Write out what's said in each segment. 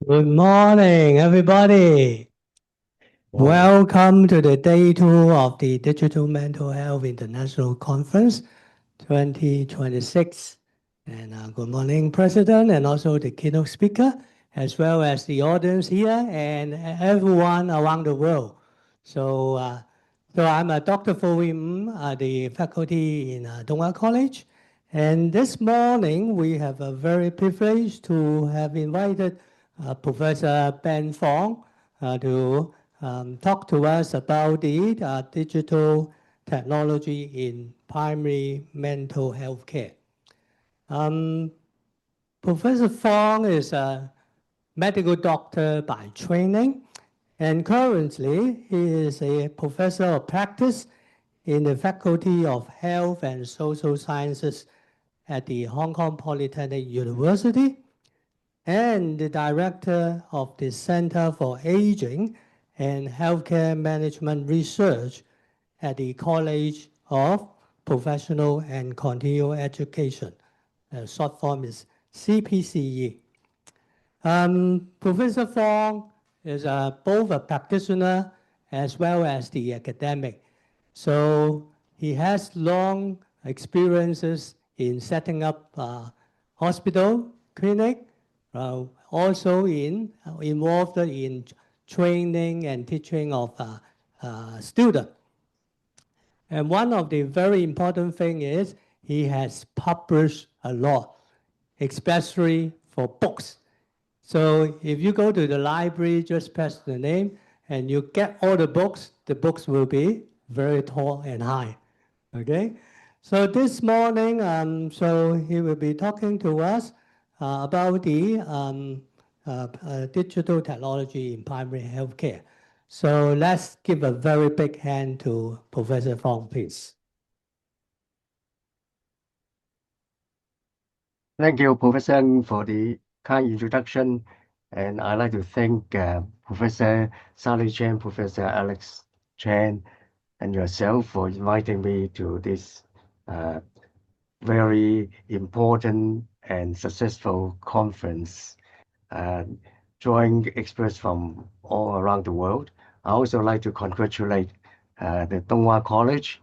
Good morning, everybody. Morning. Welcome to the day two of the Digital Mental Health International Conference 2026. And good morning, President, and also the keynote speaker, as well as the audience here and everyone around the world. So I'm Dr. Fo Wim, the faculty in Dong College. And this morning, we have a very privilege to have invited Professor Ben Fong to talk to us about the digital technology in primary mental health care. Professor Fong is a medical doctor by training, and currently he is a professor of practice in the Faculty of Health and Social Sciences at the Hong Kong Polytechnic University and the director of the Center for Aging and Healthcare Management Research at the College of Professional and Continuing Education. Short form is CPCE. Professor Fong is both a practitioner as well as the academic. So he has long experiences in setting up hospital, clinic, also involved in training and teaching of students. And one of the very important thing is he has published a lot, especially for books. So if you go to the library, just press the name and you get all the books will be very tall and high. Okay? So this morning, so he will be talking to us about the digital technology in primary healthcare. So let's give a very big hand to Professor Fong, please. Thank you, Professor, for the kind introduction. And I'd like to thank Professor Sally Chen, Professor Alex Chen, and yourself for inviting me to this very important and successful conference, drawing experts from all around the world. I also like to congratulate the Donghua College,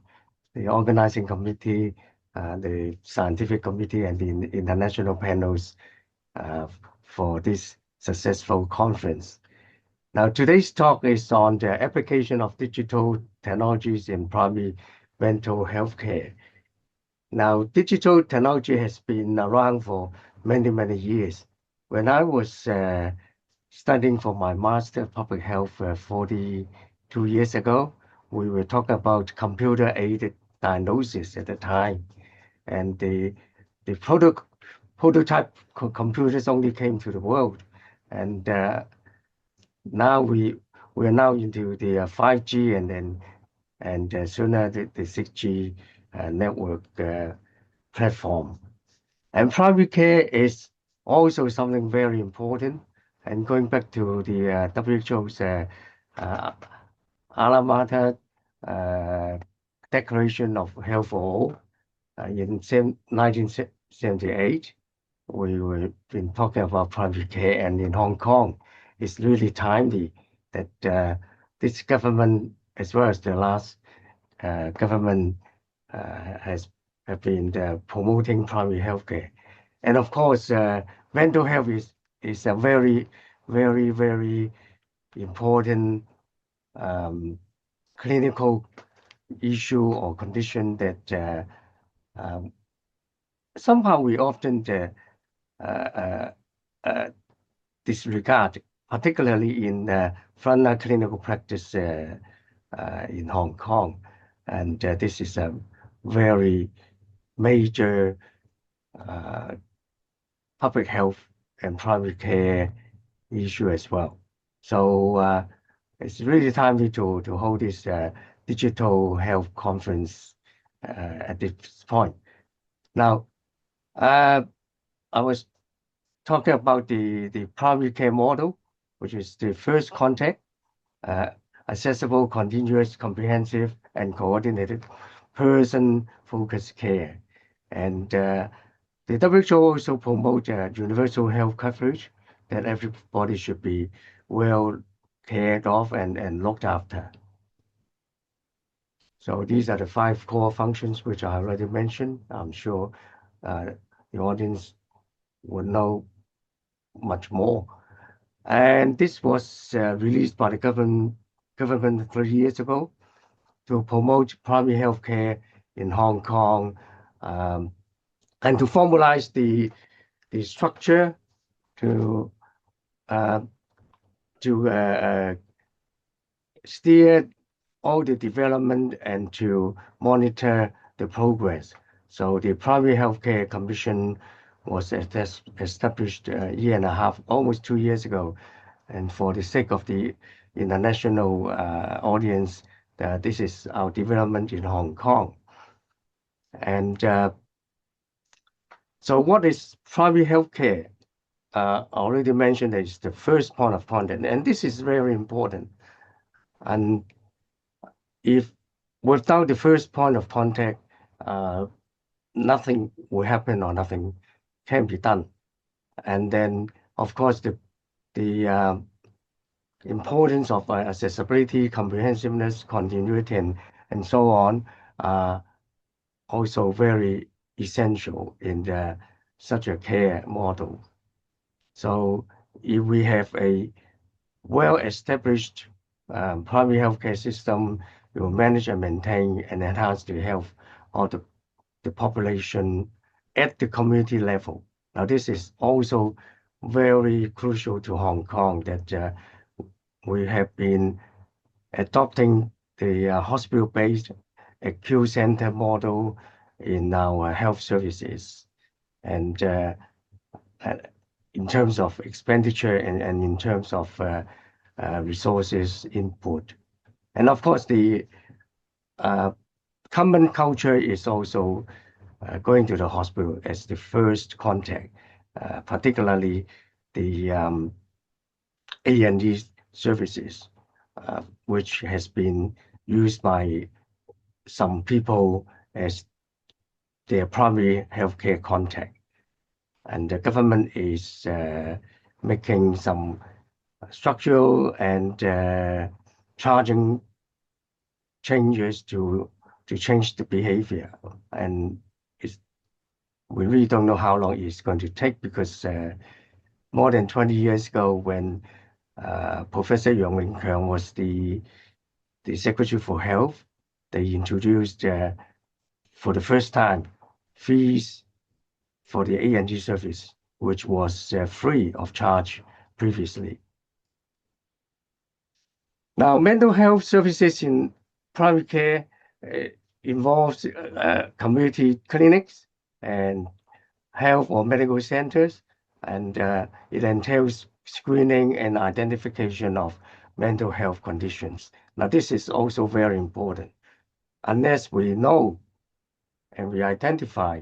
the organizing committee, the scientific committee, and the international panels for this successful conference. Now, today's talk is on the application of digital technologies in primary mental health care. Now, digital technology has been around for many, many years. When I was studying for my Master of Public Health 42 years ago, we were talking about computer-aided diagnosis at the time. And the prototype computers only came to the world. And now we are now into the 5G and sooner the 6G network platform. And primary care is also something very important. And going back to the WHO's Alma Mater Declaration of Health for All in 1978, we've been talking about primary care, and in Hong Kong, it's really timely that this government, as well as the last government, have been promoting primary health care. And of course, mental health is a very, very, very important clinical issue or condition that somehow we often disregard, particularly in frontline clinical practice in Hong Kong. And this is a very major public health and primary care issue as well. So it's really timely to hold this digital health conference at this point. Now, I was talking about the primary care model, which is the first contact, accessible, continuous, comprehensive, and coordinated person-focused care. And the WHO also promotes universal health coverage that everybody should be well cared of and looked after. So these are the 5 core functions which I already mentioned. I'm sure the audience would know much more. And this was released by the government 3 years ago to promote primary health care in Hong Kong, and to formalize the structure to steer all the development and to monitor the progress. So the Primary Healthcare Commission was established a year and a half, almost 2 years ago. And for the sake of the international audience, this is our development in Hong Kong. And so what is primary healthcare? I already mentioned that it's the first point of contact, and this is very important. And if without the first point of contact, nothing will happen or nothing can be done. And then, of course, the importance of accessibility, comprehensiveness, continuity, and so on are also very essential in such a care model. So if we have a well-established primary healthcare system, will manage and maintain and enhance the health of the population at the community level. Now, this is also very crucial to Hong Kong, that we have been adopting the hospital-based acute center model in our health services. And in terms of expenditure and in terms of resources input. And of course, the common culture is also going to the hospital as the first contact, particularly the A&E services, which has been used by some people as their primary healthcare contact. And the government is making some structural and charging changes to change the behavior. And we really don't know how long it's going to take, because more than 20 years ago, when Professor Yong Wing Keung was the Secretary for Health, they introduced for the first time fees for the A&G service, which was free of charge previously. Now, mental health services in primary care involves community clinics and health or medical centers, and it entails screening and identification of mental health conditions. Now, this is also very important. Unless we know and we identify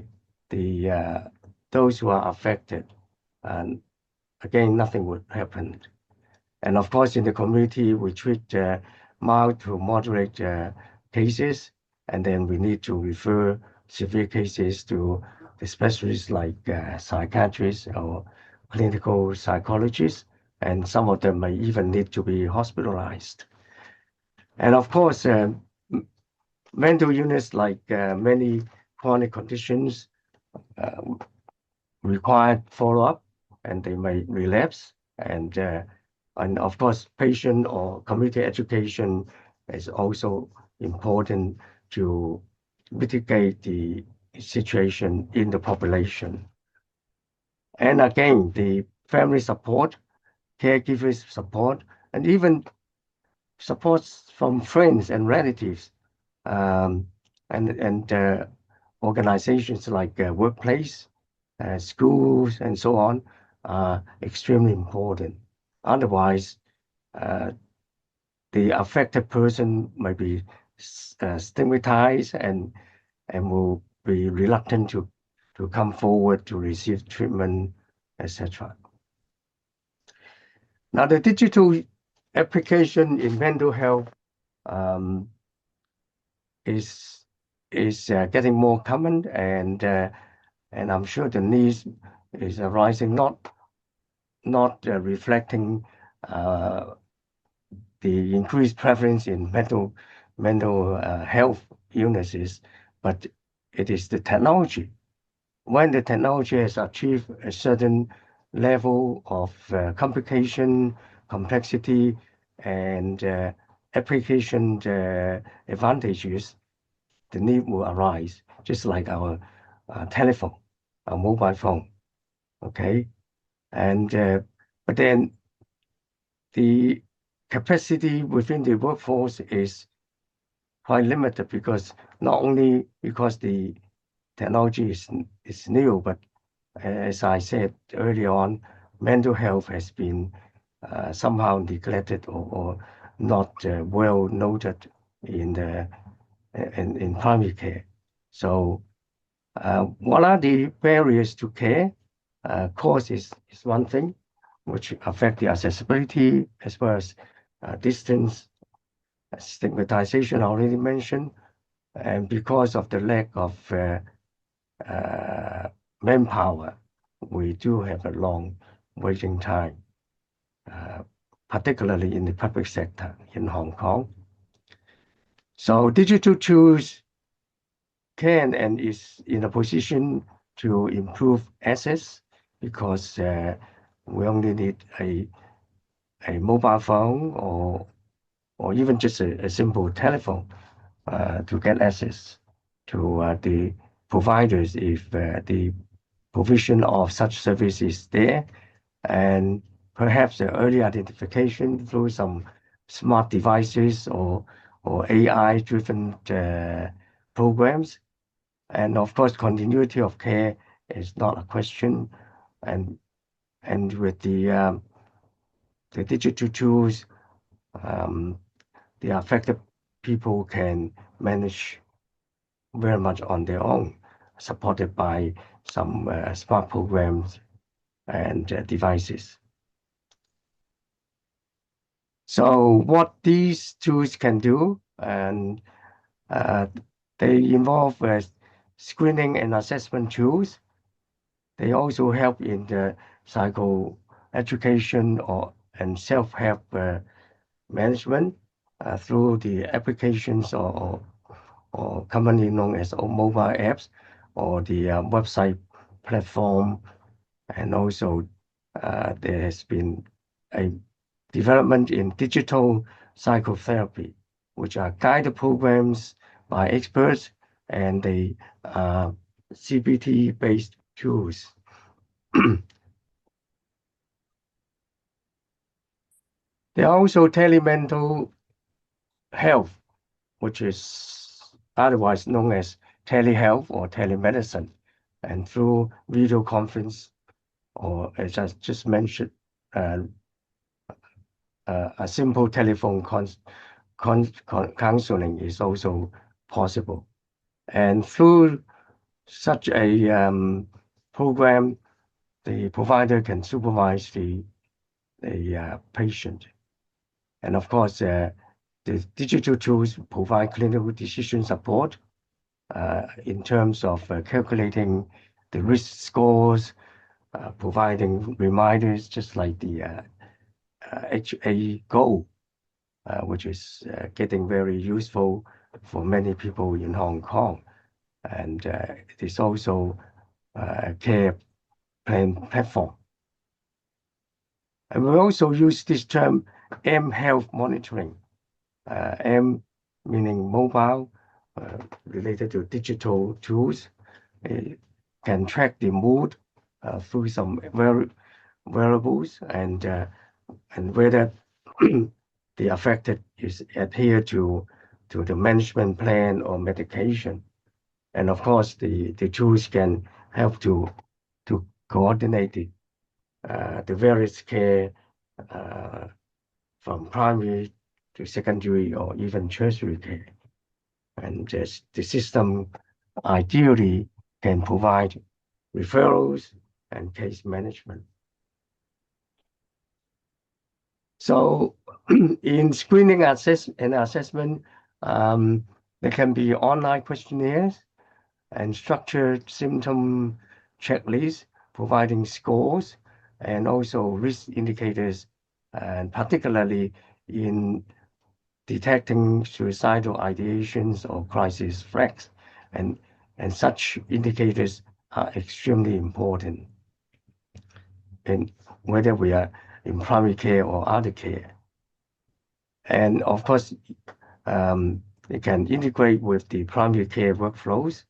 those who are affected, and again, nothing would happen. And of course, in the community, we treat mild to moderate cases, and then we need to refer severe cases to the specialists like psychiatrists or clinical psychologists, and some of them may even need to be hospitalized. And of course, mental illness, like many chronic conditions, require follow-up, and they may relapse. And of course, patient or community education is also important to mitigate the situation in the population. And again, the family support, caregivers support, and even supports from friends and relatives, and organizations like workplace, schools, and so on, are extremely important. Otherwise, the affected person may be stigmatized and will be reluctant to come forward to receive treatment, etc. Now, the digital application in mental health is getting more common, and I'm sure the needs is arising not not reflecting the increased prevalence in mental health illnesses, but it is the technology. When the technology has achieved a certain level of complication, complexity, and application advantages, the need will arise, just like our telephone, our mobile phone. Okay, and but then the capacity within the workforce is quite limited because not only because the technology is new, but as I said earlier on, mental health has been somehow neglected or not well noted in primary care. So, what are the barriers to care? Cost is one thing, which affect the accessibility as well as distance, stigmatization I already mentioned, and because of the lack of manpower, we do have a long waiting time, particularly in the public sector in Hong Kong. So digital tools can and is in a position to improve access because we only need a mobile phone or even just a simple telephone to get access to the providers if the provision of such service is there, and perhaps the early identification through some smart devices or AI-driven programs. And of course, continuity of care is not a question. And with the digital tools, the affected people can manage very much on their own, supported by some smart programs and devices. So what these tools can do, and they involve screening and assessment tools. They also help in the psychoeducation and self-help management through the applications or commonly known as mobile apps or the website platform. And also there has been a development in digital psychotherapy, which are guided programs by experts and the CBT-based tools. There are also telemental health, which is otherwise known as telehealth or telemedicine, and through video conference or, as I just mentioned, a simple telephone counseling is also possible. And through such a program, the provider can supervise the patient. And of course, the digital tools provide clinical decision support in terms of calculating the risk scores, providing reminders, just like the HA Go, which is getting very useful for many people in Hong Kong. And it is also a care plan platform. And we also use this term M-Health monitoring. M meaning mobile, related to digital tools. It can track the mood through some wearables and whether the affected is adhere to the management plan or medication. And of course, the tools can help to coordinate the various care from primary to secondary or even tertiary care. And the system ideally can provide referrals and case management. So in screening and assessment, there can be online questionnaires and structured symptom checklists providing scores and also risk indicators, and particularly in detecting suicidal ideations or crisis threats, and such indicators are extremely important in whether we are in primary care or other care. And of course, it can integrate with the primary care workflows.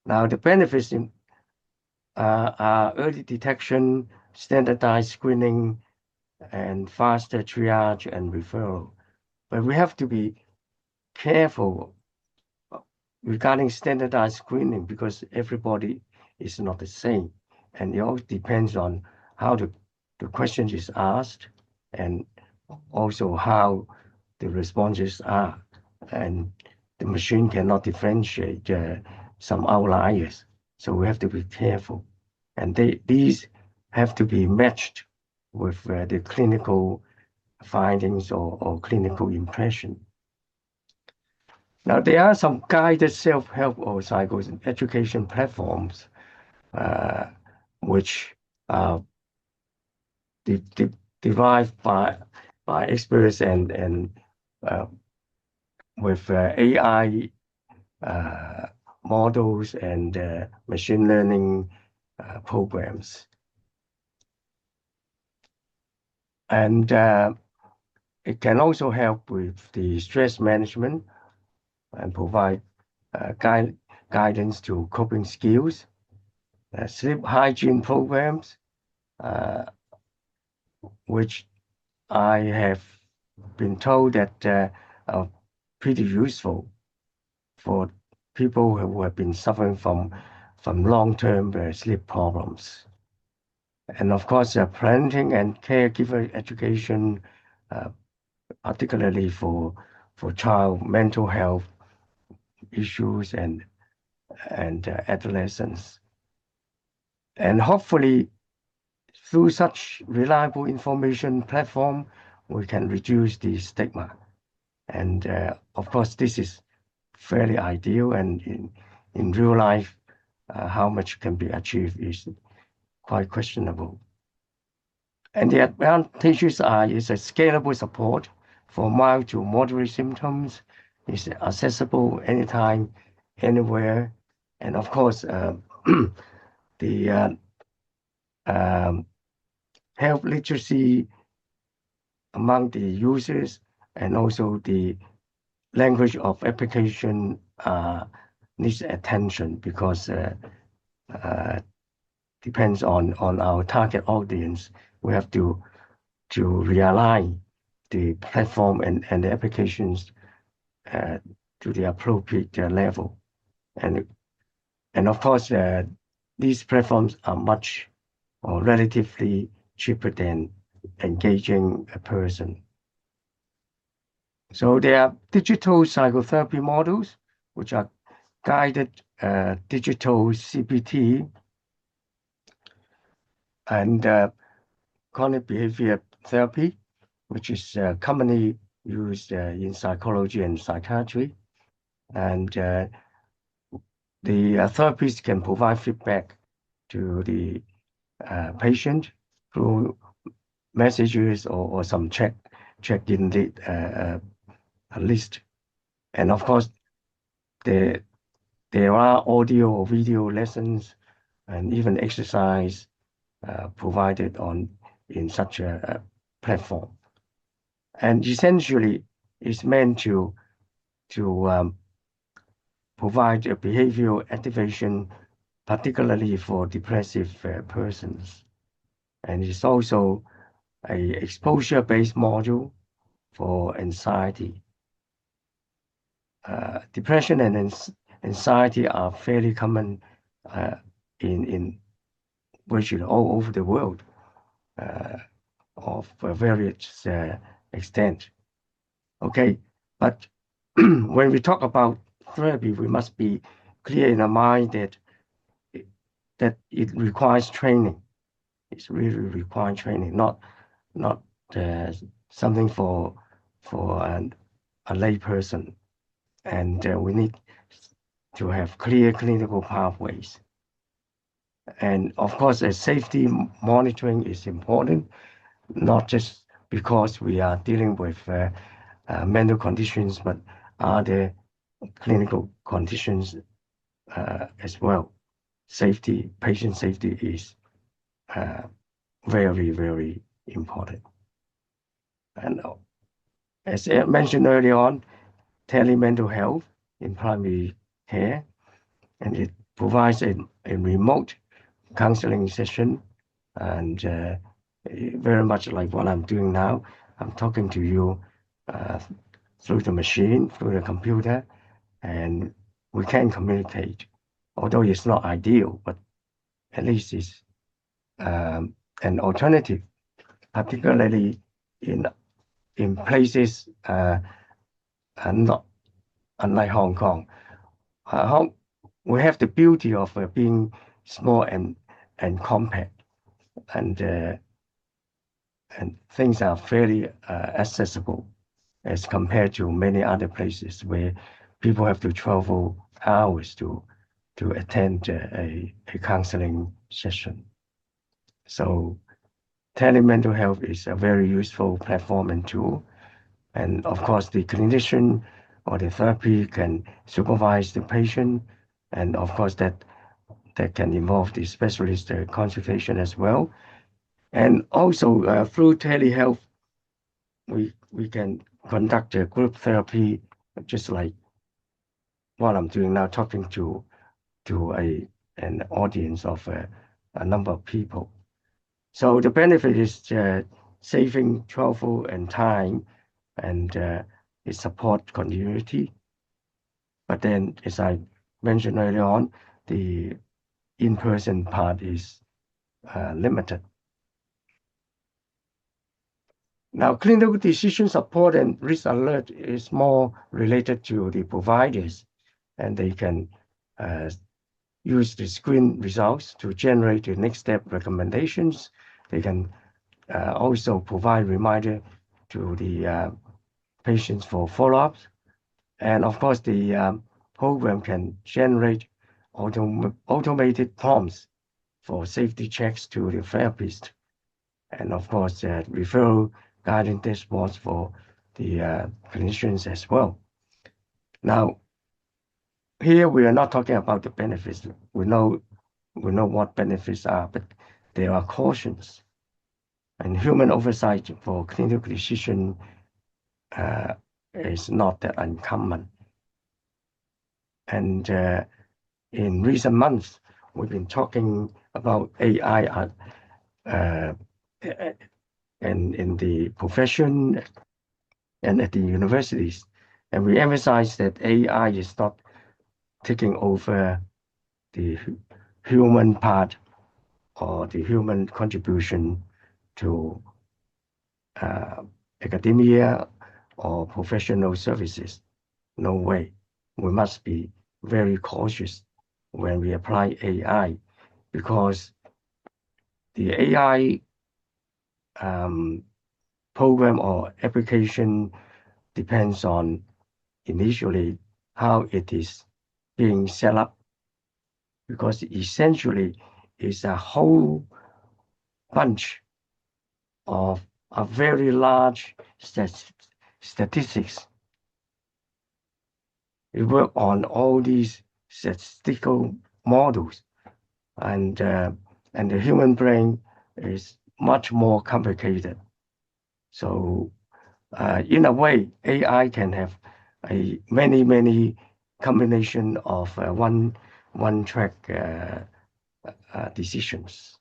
Now, the benefits are early detection, standardized screening, and faster triage and referral. But we have to be careful regarding standardized screening because everybody is not the same. And it all depends on how the question is asked and also how the responses are. And the machine cannot differentiate some outliers. So we have to be careful. And these have to be matched with the clinical findings or clinical impression. Now, there are some guided self-help or psycho-education platforms which are derived by experts and with AI models and machine learning programs. And it can also help with the stress management and provide guidance to coping skills, sleep hygiene programs, which I have been told that are pretty useful for people who have been suffering from long-term sleep problems. And of course, parenting and caregiver education, particularly for child mental health issues and adolescents. And hopefully, through such reliable information platform, we can reduce the stigma. And of course, this is fairly ideal, and in real life, how much can be achieved is quite questionable. And the advantages is a scalable support for mild to moderate symptoms, is accessible anytime, anywhere, and of course, the health literacy among the users and also the language of application needs attention because depends on our target audience. We have to realign the platform and the applications to the appropriate level. And of course, these platforms are much or relatively cheaper than engaging a person. So there are digital psychotherapy models, which are guided digital CBT and cognitive behavior therapy, which is commonly used in psychology and psychiatry. And the therapists can provide feedback to the patient through messages or some check-in list. And of course, there are audio or video lessons and even exercise provided in such a platform. And essentially, it's meant to provide a behavioral activation, particularly for depressive persons. And it's also a exposure-based module for anxiety. Depression and anxiety are fairly common in virtually all over the world of various extent. Okay, but when we talk about therapy, we must be clear in our mind that it requires training. It's really required training, not something for a lay person. And we need to have clear clinical pathways. And of course, safety monitoring is important, not just because we are dealing with mental conditions, but other clinical conditions as well. Safety, patient safety is very, very important. And as I mentioned earlier on, telemental health in primary care, and it provides a remote counseling session, and very much like what I'm doing now. I'm talking to you through the machine, through the computer, and we can communicate. Although it's not ideal, but at least it's an alternative, particularly in places not unlike Hong Kong. We have the beauty of being small and compact, and things are fairly accessible as compared to many other places where people have to travel hours to attend a counseling session. So telemental health is a very useful platform and tool. And of course, the clinician or the therapy can supervise the patient. And of course, that can involve the specialist consultation as well. And also through telehealth, we can conduct a group therapy, just like what I'm doing now, talking to an audience of a number of people. So the benefit is saving travel and time, and it support continuity. But then, as I mentioned earlier on, the in-person part is limited. Now, clinical decision support and risk alert is more related to the providers, and they can use the screen results to generate the next step recommendations. They can also provide reminder to the patients for follow-ups. And of course, the program can generate automated prompts for safety checks to the therapist. And of course, referral guiding dashboards for the clinicians as well. Now, here we are not talking about the benefits. We know what benefits are, but there are cautions. And human oversight for clinical decision is not that uncommon. And in recent months, we've been talking about AI and in the profession and at the universities. And we emphasize that AI is not taking over the human part or the human contribution to academia or professional services. No way. We must be very cautious when we apply AI, because the AI program or application depends on initially how it is being set up, because essentially it's a whole bunch of a very large statistics. We work on all these statistical models, and the human brain is much more complicated. So in a way, AI can have many combination of one track decisions.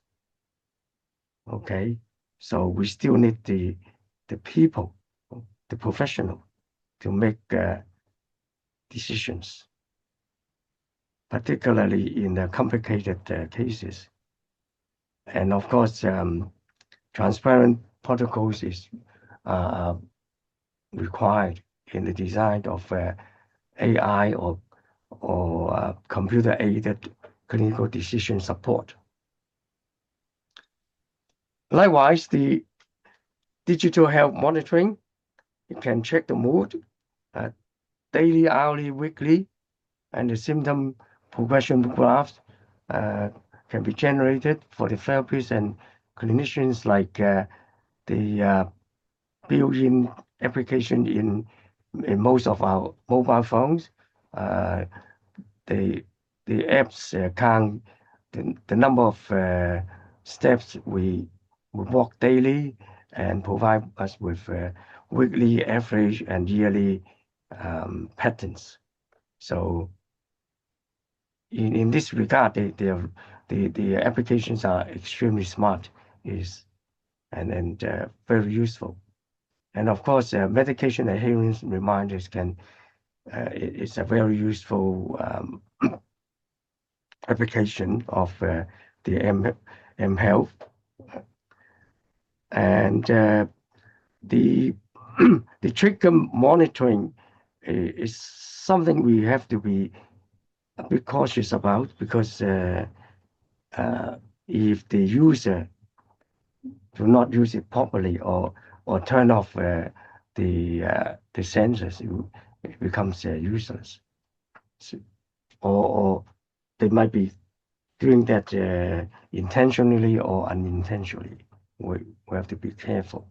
Okay, so we still need the people, the professional, to make decisions, particularly in the complicated cases. And of course, transparent protocols is required in the design of AI or computer-aided clinical decision support. Likewise, the digital health monitoring, it can check the mood daily, hourly, weekly, and the symptom progression graphs can be generated for the therapists and clinicians, like the built-in application in most of our mobile phones. The apps count the number of steps we walk daily and provide us with weekly average and yearly patterns. So in this regard, the applications are extremely smart and very useful. And of course, medication adherence reminders it's a very useful application of the M Health. And the the trigger monitoring is something we have to be a bit cautious about, because if the user do not use it properly or turn off the sensors, it becomes useless. So, or they might be doing that intentionally or unintentionally. We have to be careful.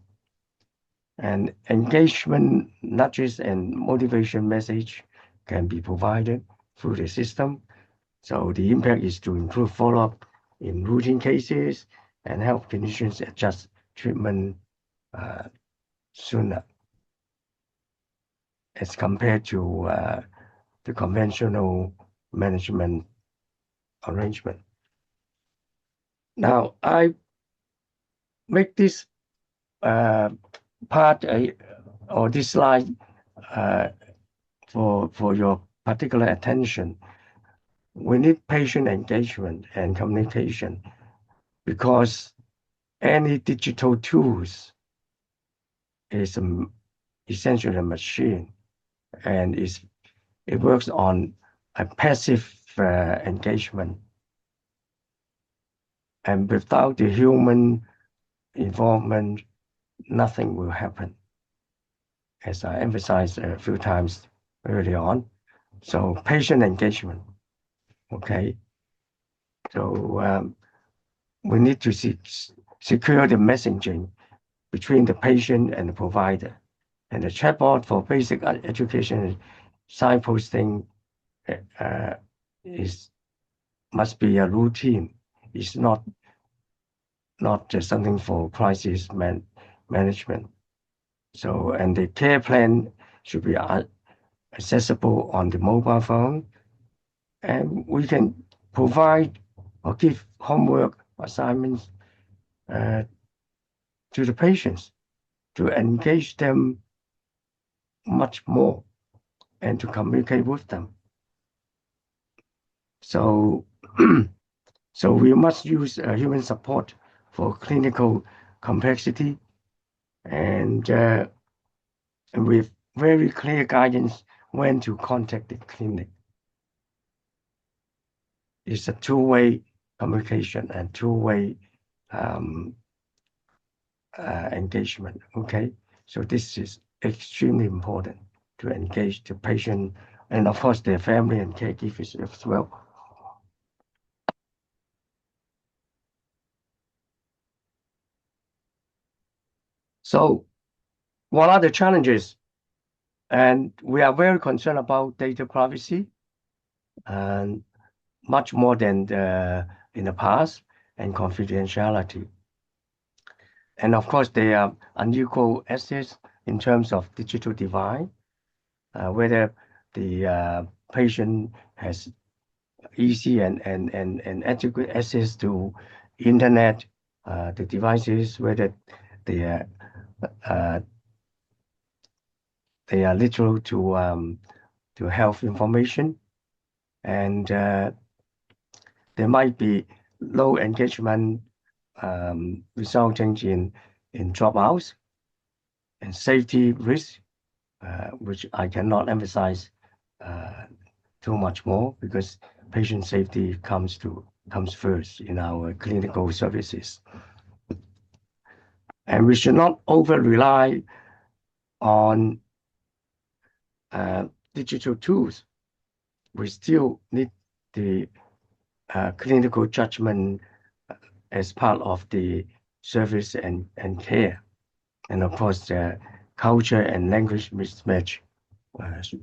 And engagement nudges and motivation message can be provided through the system. So the impact is to improve follow-up in routine cases and help clinicians adjust treatment sooner, as compared to the conventional management arrangement. Now, I make this part or this slide for your particular attention. We need patient engagement and communication, because any digital tools is essentially a machine, and it works on a passive engagement, and without the human involvement, nothing will happen, as I emphasized a few times early on. So patient engagement, okay? So we need to secure the messaging between the patient and the provider. And the chatbot for basic education signposting must be a routine. It's not just something for crisis management. So, and the care plan should be accessible on the mobile phone, and we can provide or give homework assignments to the patients to engage them much more and to communicate with them. So, so we must use human support for clinical complexity, and with very clear guidance when to contact the clinic. It's a two-way communication and two-way engagement, okay? So this is extremely important, to engage the patient and of course their family and caregivers as well. So what are the challenges? And we are very concerned about data privacy, and much more than in the past, and confidentiality. And of course, there are unequal access in terms of digital divide, whether the patient has easy and adequate access to internet, the devices, whether they are literal to health information, and there might be low engagement resulting in dropouts and safety risks, which I cannot emphasize too much more, because patient safety comes first in our clinical services. And we should not over rely on digital tools. We still need the clinical judgment as part of the service and care. And of course, culture and language mismatch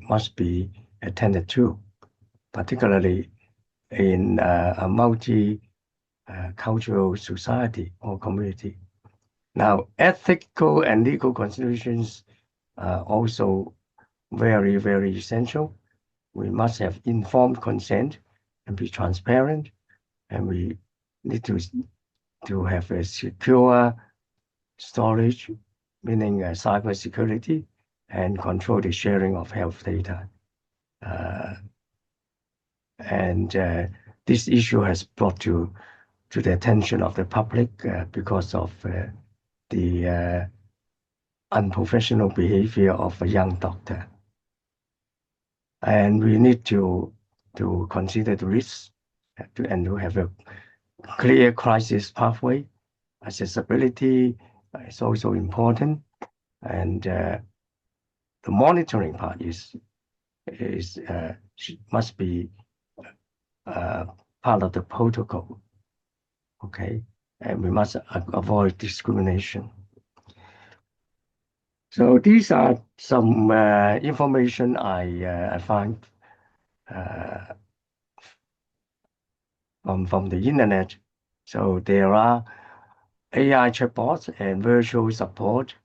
must be attended to, particularly in a multi-cultural society or community. Now, ethical and legal considerations are also very, very essential. We must have informed consent and be transparent, and we need to have a secure storage, meaning cyber security, and control the sharing of health data. This issue has brought to the attention of the public because of the unprofessional behavior of a young doctor. And we need to consider the risks and to have a clear crisis pathway. Accessibility is also important, and the monitoring part must be part of the protocol. Okay, and we must avoid discrimination. So these are some information I find from the internet. So there are AI chatbots and virtual support.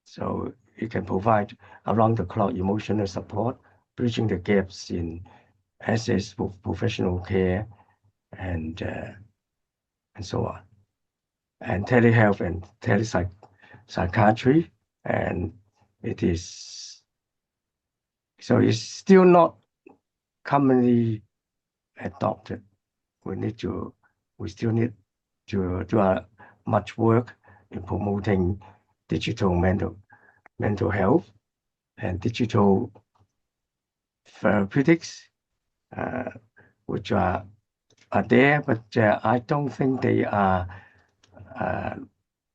So it can provide around-the-clock emotional support, bridging the gaps in access for professional care and so on. And telehealth and telepsychiatry, and it's still not commonly adopted. We still need to do much work in promoting digital mental health and digital therapeutics, which are there, but I don't think they are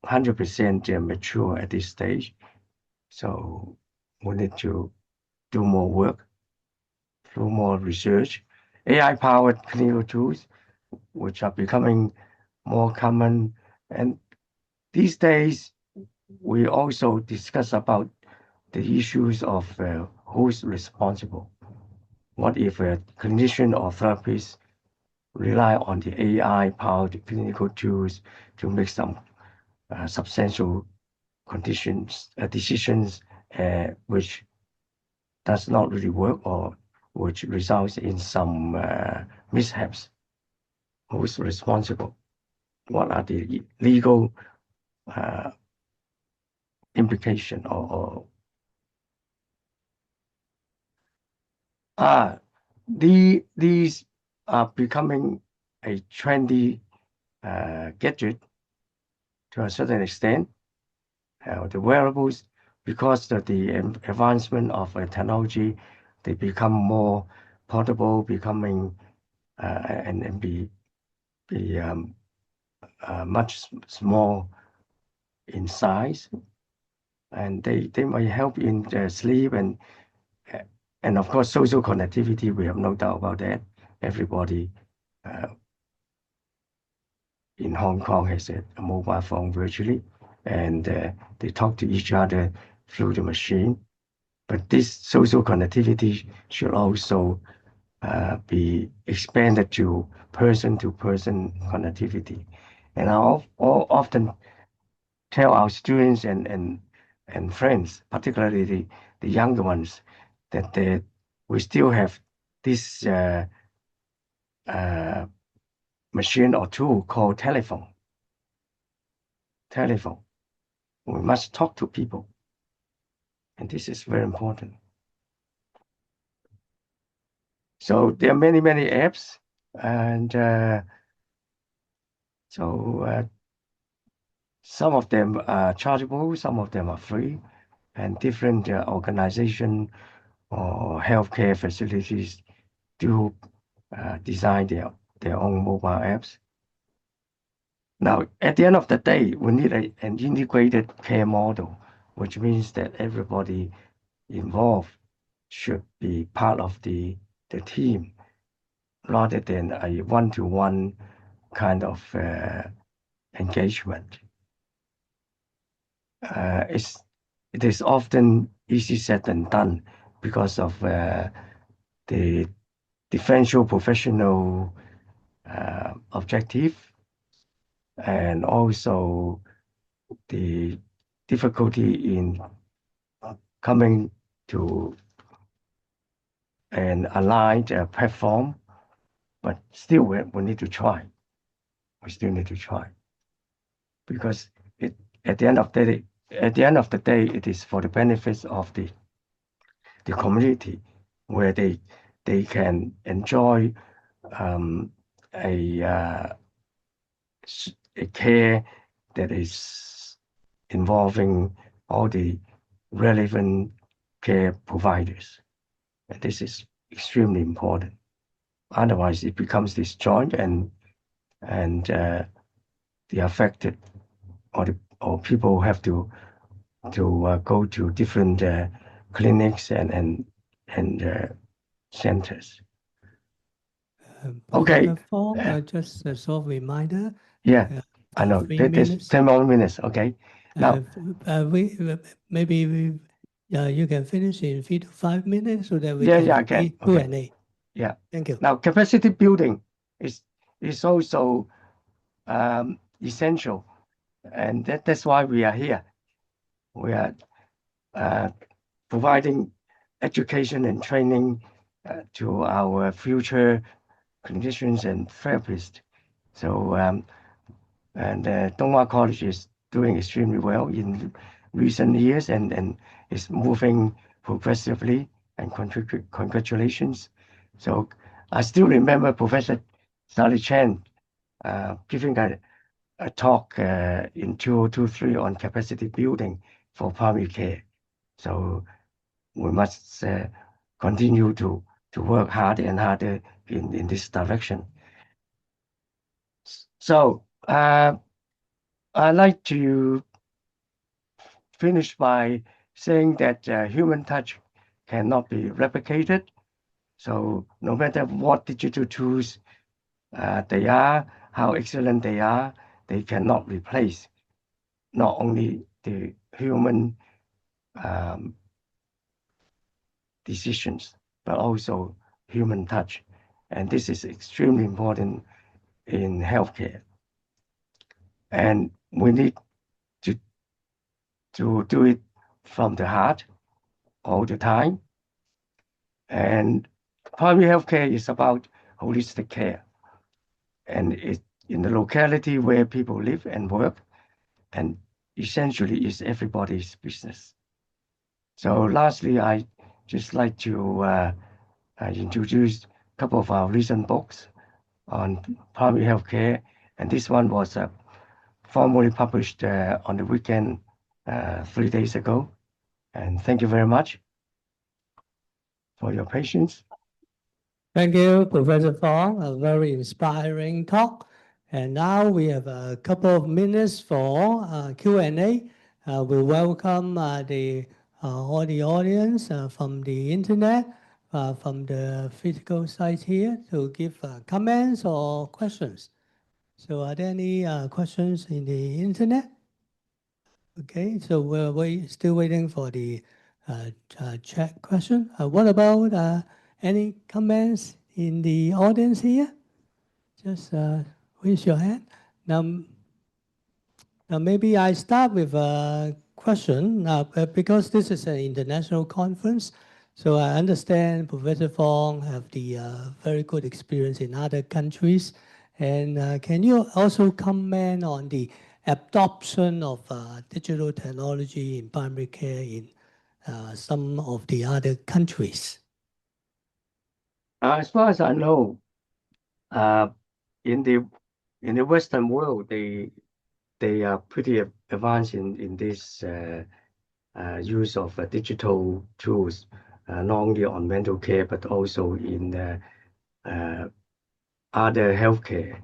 100% mature at this stage. So we need to do more work, through more research. AI-powered clinical tools, which are becoming more common. And these days, we also discuss about the issues of who's responsible. What if a clinician or therapist rely on the AI-powered clinical tools to make some substantial decisions which does not really work or which results in some mishaps? Who's responsible? What are the legal implication these are becoming a trendy gadget to a certain extent. The wearables, because of the advancement of technology, they become more portable, becoming and be much small in size, and they might help in sleep and of course social connectivity. We have no doubt about that. Everybody in Hong Kong has a mobile phone virtually, and they talk to each other through the machine. But this social connectivity should also be expanded to person-to-person connectivity. And I often tell our students and friends, particularly the younger ones, that we still have this machine or tool called telephone. We must talk to people, and this is very important. So there are many apps, and some of them are chargeable, some of them are free, and different organizations or healthcare facilities do design their own mobile apps. Now, at the end of the day, we need an integrated care model, which means that everybody involved should be part of the team. rather than a one-to-one kind of engagement. It is often easy said than done because of the differential professional objective, and also the difficulty in coming to an aligned platform. But still, we need to try. We still need to try, because at the end of the day, it is for the benefits of the community, where they can enjoy a care that is involving all the relevant care providers. And this is extremely important. Otherwise, it becomes disjoint, and the affected or people have to go to different clinics and centers. Okay. Professor Fong, just a short reminder. Yeah, I for know. 3 There's minutes. 10 more minutes. Okay. Now, You can finish in 3 to 5 minutes so that we yeah, can I can. Q&A. Okay. Yeah. Thank you. Now, capacity building is also essential, and that's why we are here. We are providing education and training to our future clinicians and therapists. So, and Donghua College is doing extremely well in recent years, and is moving progressively, and congratulations. So I still remember Professor Sally Chen giving a talk in 2023 on capacity building for primary care. So we must continue to work harder and harder in this direction. So I'd like to finish by saying that human touch cannot be replicated. So no matter what digital tools they are, how excellent they cannot replace not only the human decisions, but also human touch. And this is extremely important in healthcare. And we need to do it from the heart all the time. And primary healthcare is about holistic care. And it's in the locality where people live and work, and essentially is everybody's business. So lastly, I just like to introduce a couple of our recent books on primary healthcare, and this one was formally published on the weekend 3 days ago. And thank you very much for your patience. Thank you, Professor Fong. A very inspiring talk. And now we have a couple of minutes for Q&A. We welcome all the audience from the internet, from the physical site here to give comments or questions. So are there any questions in the internet? Okay, so we're still waiting for the chat question. What about any comments in the audience here? Just raise your hand. Now maybe I start with a question because this is an international conference. So I understand Professor Fong have the very good experience in other countries. And can you also comment on the adoption of digital technology in primary care in some of the other countries? As far as I know, in the Western world, they are pretty advanced in this use of digital tools, not only on mental care, but also in other healthcare.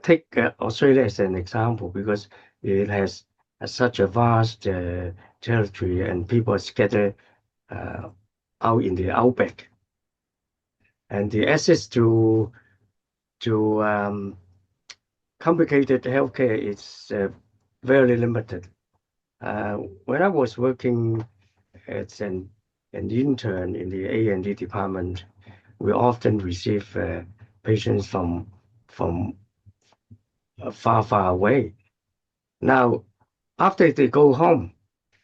Take Australia as an example, because it has such a vast territory, and people are scattered out in the outback. and the access to complicated healthcare is very limited. When I was working as an intern in the A&E department, we often receive patients from far away. Now, after they go home,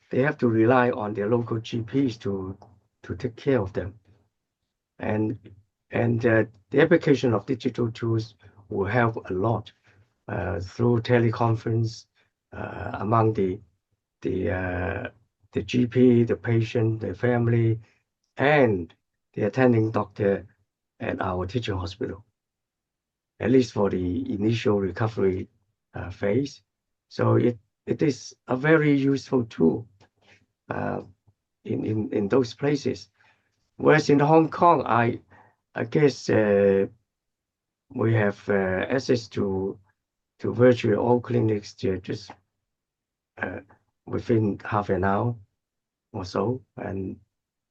they have to rely on their local GPs to take care of them. And the application of digital tools will help a lot through teleconference among the GP, the patient, the family, and the attending doctor at our teaching hospital, at least for the initial recovery phase. So it is a very useful tool in those places. Whereas in Hong Kong, I guess we have access to virtually all clinics just within half an hour or so, and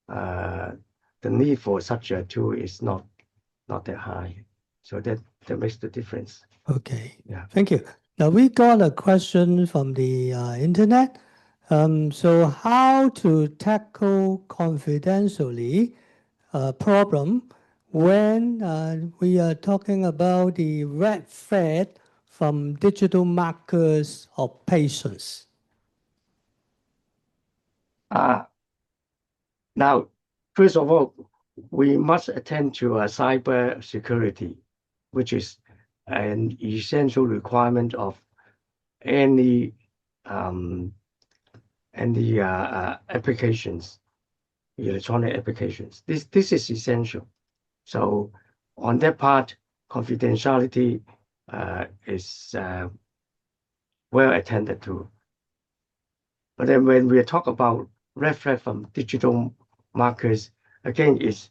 the need for such a tool is not that high. So that makes the difference. Okay. Yeah. Thank you. Now we got a question from the internet. So how to tackle confidentially problem when we are talking about the red thread from digital markers of patients? Now, first of all, we must attend to cyber security, which is an essential requirement of any applications, electronic applications. This is essential. So on that part, confidentiality is well attended to. But then when we talk about red flag from digital markers, again, is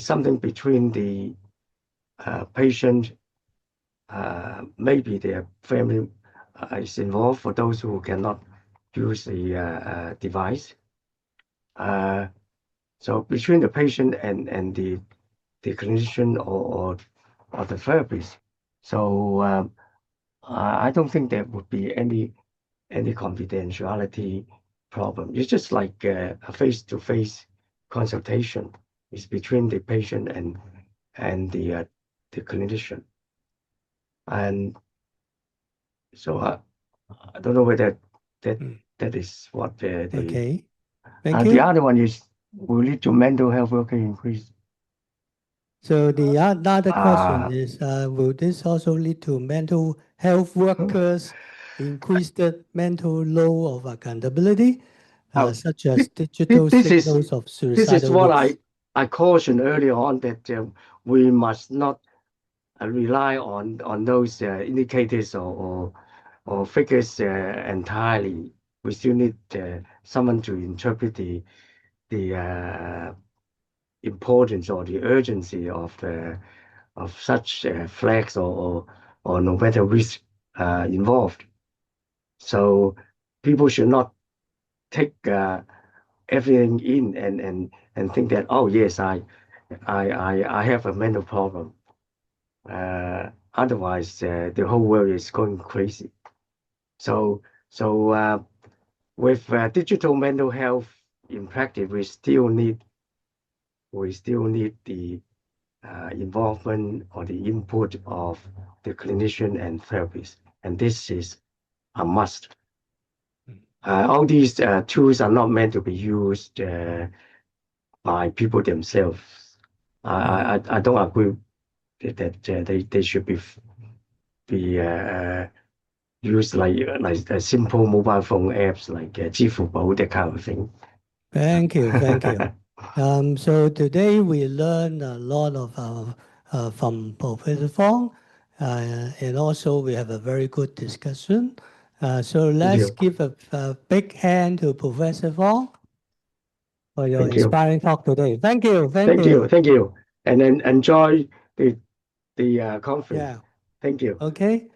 something between the patient, maybe their family is involved for those who cannot use the device. So between the patient and the clinician or the therapist. So I don't think there would be any confidentiality problem. It's just like a face-to-face consultation. It's between the patient and the clinician. And so I don't know whether that is what the Okay. Thank the you. other one is will lead to mental health worker increase. So the other question is, will this also lead to mental health workers increase the mental load of accountability, such as digital signals of this is suicidal what risk? I cautioned earlier on, that we must not rely on those indicators or figures entirely. We still need someone to interpret the importance or the urgency of such flags or no matter risk involved. So people should not take everything in and think that, oh yes, I have a mental problem. Otherwise, the whole world is going crazy. So with digital mental health in practice, we still need the involvement or the input of the clinician and therapist, and this is a must. All these tools are not meant to be used by people themselves. I don't agree that they should be used like simple mobile phone apps like 支付宝, that kind of thing. Thank you, thank you. So today we learned a lot of from Professor Fong, and also we have a very good discussion. So let's you. give a big hand to Professor Fong for your Thank you. inspiring talk today. Thank you, Thank you. Thank you. And then enjoy the conference. Yeah. Thank you. Okay.